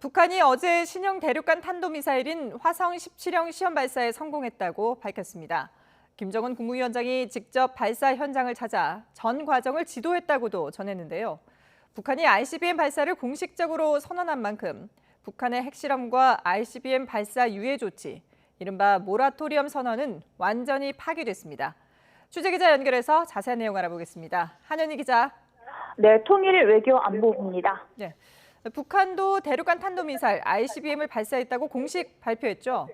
북한이 어제 신형 대륙간 탄도미사일인 화성 17형 시험 발사에 성공했다고 밝혔습니다. 김정은 국무위원장이 직접 발사 현장을 찾아 전 과정을 지도했다고도 전했는데요. 북한이 ICBM 발사를 공식적으로 선언한 만큼 북한의 핵실험과 ICBM 발사 유예 조치, 이른바 모라토리엄 선언은 완전히 파기됐습니다. 취재기자 연결해서 자세한 내용 알아보겠습니다. 한현희 기자. 네, 통일 외교 안보부입니다. 네. 북한도 대륙간 탄도미사일 ICBM을 발사했다고 공식 발표했죠.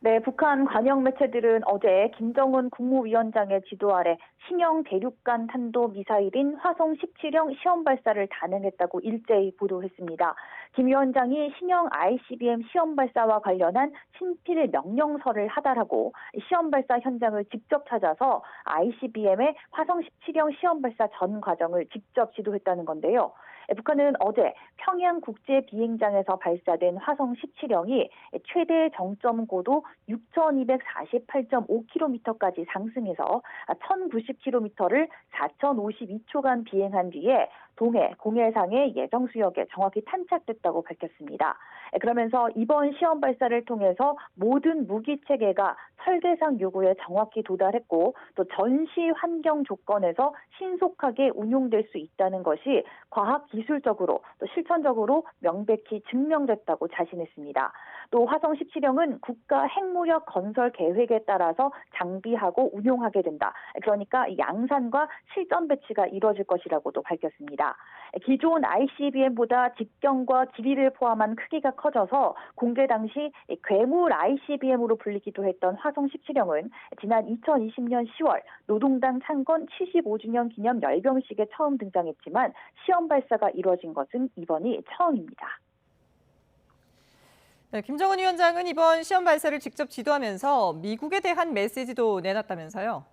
네, 북한 관영 매체들은 어제 김정은 국무위원장의 지도 아래 신형 대륙간 탄도미사일인 화성 17형 시험 발사를 단행했다고 일제히 보도했습니다. 김 위원장이 신형 ICBM 시험 발사와 관련한 친필 명령서를 하달하고 시험 발사 현장을 직접 찾아서 ICBM의 화성 17형 시험 발사 전 과정을 직접 지도했다는 건데요. 북한은 어제 평양 국제 비행장에서 발사된 화성 17형이 최대 정점 고도 6,248.5km까지 상승해서 1,090km를 4,052초간 비행한 뒤에 동해, 공해상의 예정 수역에 정확히 탄착됐다고 밝혔습니다. 그러면서 이번 시험 발사를 통해서 모든 무기 체계가 설계상 요구에 정확히 도달했고 또 전시 환경 조건에서 신속하게 운용될 수 있다는 것이 과학 기술적으로 또 실천적으로 명백히 증명됐다고 자신했습니다. 또 화성 17형은 국가 핵무력 건설 계획에 따라서 장비하고 운용하게 된다. 그러니까 양산과 실전 배치가 이루어질 것이라고도 밝혔습니다. 기존 ICBM보다 직경과 길이를 포함한 크기가 커져서 공개 당시 괴물 ICBM으로 불리기도 했던 화성 17형은 지난 2020년 10월 노동당 창건 75주년 기념 열병식에 처음 등장했지만 시험 발사가 이루어진 것은 이번이 처음입니다. 네, 김정은 위원장은 이번 시험 발사를 직접 지도하면서 미국에 대한 메시지도 내놨다면서요.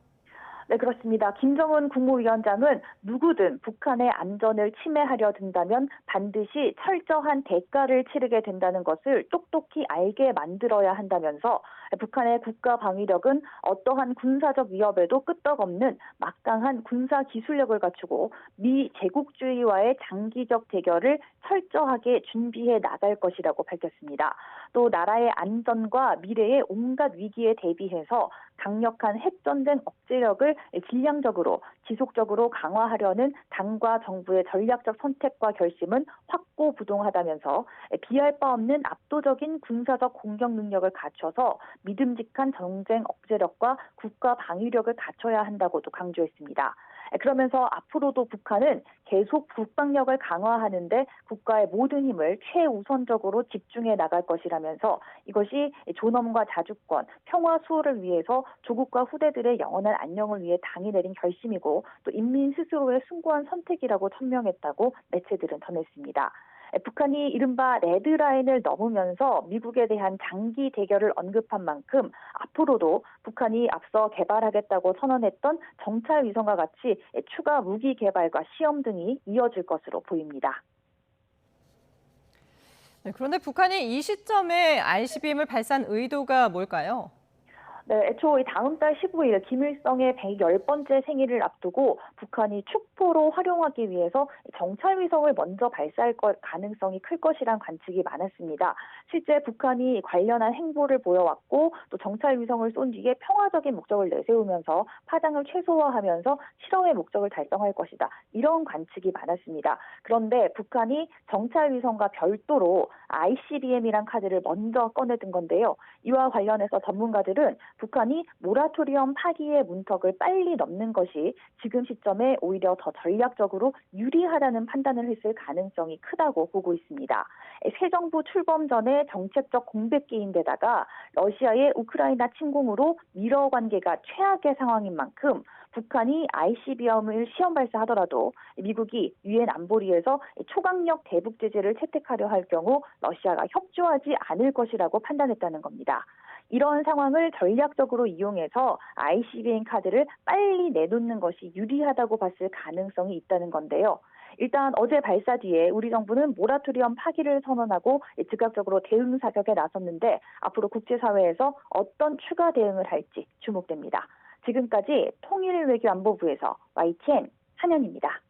네, 그렇습니다. 김정은 국무위원장은 누구든 북한의 안전을 침해하려 든다면 반드시 철저한 대가를 치르게 된다는 것을 똑똑히 알게 만들어야 한다면서 북한의 국가 방위력은 어떠한 군사적 위협에도 끄떡없는 막강한 군사 기술력을 갖추고 미 제국주의와의 장기적 대결을 철저하게 준비해 나갈 것이라고 밝혔습니다. 또 나라의 안전과 미래의 온갖 위기에 대비해서 강력한 핵전쟁 억제력을 질량적으로 지속적으로 강화하려는 당과 정부의 전략적 선택과 결심은 확고부동하다면서 비할 바 없는 압도적인 군사적 공격 능력을 갖춰서 믿음직한 전쟁 억제력과 국가 방위력을 갖춰야 한다고도 강조했습니다. 그러면서 앞으로도 북한은 계속 국방력을 강화하는데 국가의 모든 힘을 최우선적으로 집중해 나갈 것이라면서 이것이 존엄과 자주권, 평화 수호를 위해서 조국과 후대들의 영원한 안녕을 위해 당이 내린 결심이고 또 인민 스스로의 숭고한 선택이라고 천명했다고 매체들은 전했습니다. 북한이 이른바 레드라인을 넘으면서 미국에 대한 장기 대결을 언급한 만큼 앞으로도 북한이 앞서 개발하겠다고 선언했던 정찰 위성과 같이 추가 무기 개발과 시험 등이 이어질 것으로 보입니다. 네, 그런데 북한이 이 시점에 ICBM을 발사한 의도가 뭘까요? 네, 애초 다음 달 15일 김일성의 110번째 생일을 앞두고 북한이 축포로 활용하기 위해서 정찰위성을 먼저 발사할 가능성이 클 것이란 관측이 많았습니다. 실제 북한이 관련한 행보를 보여왔고 또 정찰위성을 쏜 뒤에 평화적인 목적을 내세우면서 파장을 최소화하면서 실험의 목적을 달성할 것이다. 이런 관측이 많았습니다. 그런데 북한이 정찰위성과 별도로 ICBM이란 카드를 먼저 꺼내든 건데요. 이와 관련해서 전문가들은 북한이 모라토리엄 파기의 문턱을 빨리 넘는 것이 지금 시점에 오히려 더 전략적으로 유리하다는 판단을 했을 가능성이 크다고 보고 있습니다. 새 정부 출범 전에 정책적 공백기인데다가 러시아의 우크라이나 침공으로 미러 관계가 최악의 상황인 만큼 북한이 ICBM을 시험 발사하더라도 미국이 유엔 안보리에서 초강력 대북 제재를 채택하려 할 경우 러시아가 협조하지 않을 것이라고 판단했다는 겁니다. 이런 상황을 전략적으로 이용해서 ICBM 카드를 빨리 내놓는 것이 유리하다고 봤을 가능성이 있다는 건데요. 일단 어제 발사 뒤에 우리 정부는 모라토리엄 파기를 선언하고 즉각적으로 대응 사격에 나섰는데 앞으로 국제사회에서 어떤 추가 대응을 할지 주목됩니다. 지금까지 통일외교안보부에서 YTN 한현입니다.